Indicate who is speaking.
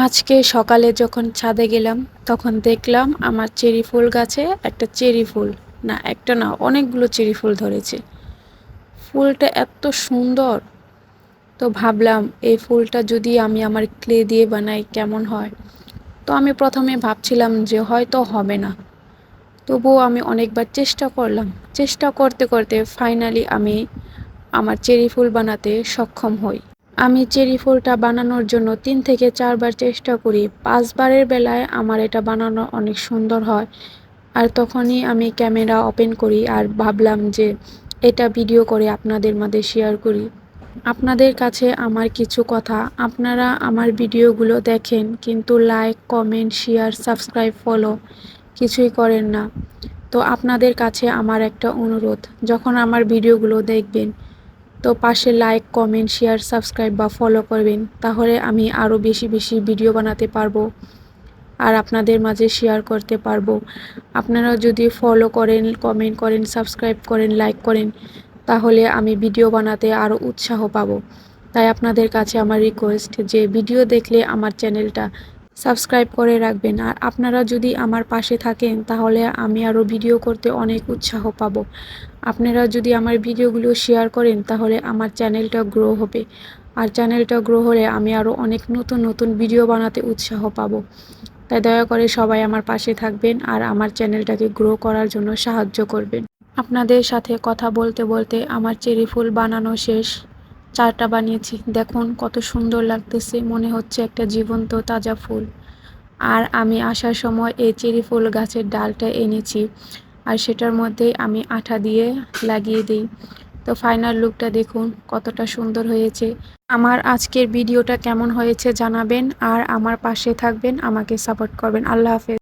Speaker 1: আজকে সকালে যখন ছাদে গেলাম তখন দেখলাম আমার চেরি ফুল গাছে একটা চেরি ফুল, না একটা না অনেকগুলো চেরি ফুল ধরেছে। ফুলটা এত সুন্দর, তো ভাবলাম এই ফুলটা যদি আমি আমার ক্লে দিয়ে বানাই কেমন হয়। তো আমি প্রথমে ভাবছিলাম যে হয়তো হবে না, তবুও আমি অনেকবার চেষ্টা করলাম। চেষ্টা করতে করতে ফাইনালি আমি আমার চেরি ফুল বানাতে সক্ষম হই। আমি চেরি ফুলটা বানানোর জন্য ৩ থেকে ৪ বার চেষ্টা করি। ৫ বারের বেলায় আমার এটা বানানো অনেক সুন্দর হয়। আর তখনই আমি ক্যামেরা ওপেন করি আর ভাবলাম যে এটা ভিডিও করে আপনাদের মাঝে শেয়ার করি। আপনাদের কাছে আমার কিছু কথা, আপনারা আমার ভিডিওগুলো দেখেন কিন্তু like, comment, share, subscribe, follow কিছুই করেন না। তো আপনাদের কাছে আমার একটা অনুরোধ, যখন আমার ভিডিওগুলো দেখবেন তো পাশে লাইক, কমেন্ট, শেয়ার, সাবস্ক্রাইব বা ফলো করবেন, তাহলে আমি আরও বেশি বেশি ভিডিও বানাতে পারবো আর আপনাদের মাঝে শেয়ার করতে পারবো। আপনারা যদি ফলো করেন, কমেন্ট করেন, সাবস্ক্রাইব করেন, লাইক করেন, তাহলে আমি ভিডিও বানাতে আরও উৎসাহ পাবো। তাই আপনাদের কাছে আমার রিকোয়েস্ট যে ভিডিও দেখলে আমার চ্যানেলটা সাবস্ক্রাইব করে রাখবেন। আর আপনারা যদি আমার পাশে থাকেন তাহলে আমি আরও ভিডিও করতে অনেক উৎসাহ পাবো। আপনারা যদি আমার ভিডিওগুলো শেয়ার করেন তাহলে আমার চ্যানেলটা গ্রো হবে। আর চ্যানেলটা গ্রো হলে আমি আরও অনেক নতুন নতুন ভিডিও বানাতে উৎসাহ পাবো। তাই দয়া করে সবাই আমার পাশে থাকবেন আর আমার চ্যানেলটাকে গ্রো করার জন্য সাহায্য করবেন। আপনাদের সাথে কথা বলতে বলতে আমার চেরি ফুল বানানো শেষ। ৪টা বানিয়েছি, দেখুন কত সুন্দর লাগতেছে, মনে হচ্ছে একটা জীবন্ত তাজা ফুল। আর আমি আসার সময় এই চেরি ফুল গাছের ডালটা এনেছি আর সেটার মধ্যে আমি আঠা দিয়ে লাগিয়ে দিই। তো ফাইনাল লুকটা দেখুন কতটা সুন্দর হয়েছে। আমার আজকের ভিডিওটা কেমন হয়েছে জানাবেন আর আমার পাশে থাকবেন, আমাকে সাপোর্ট করবেন। আল্লাহ হাফেজ।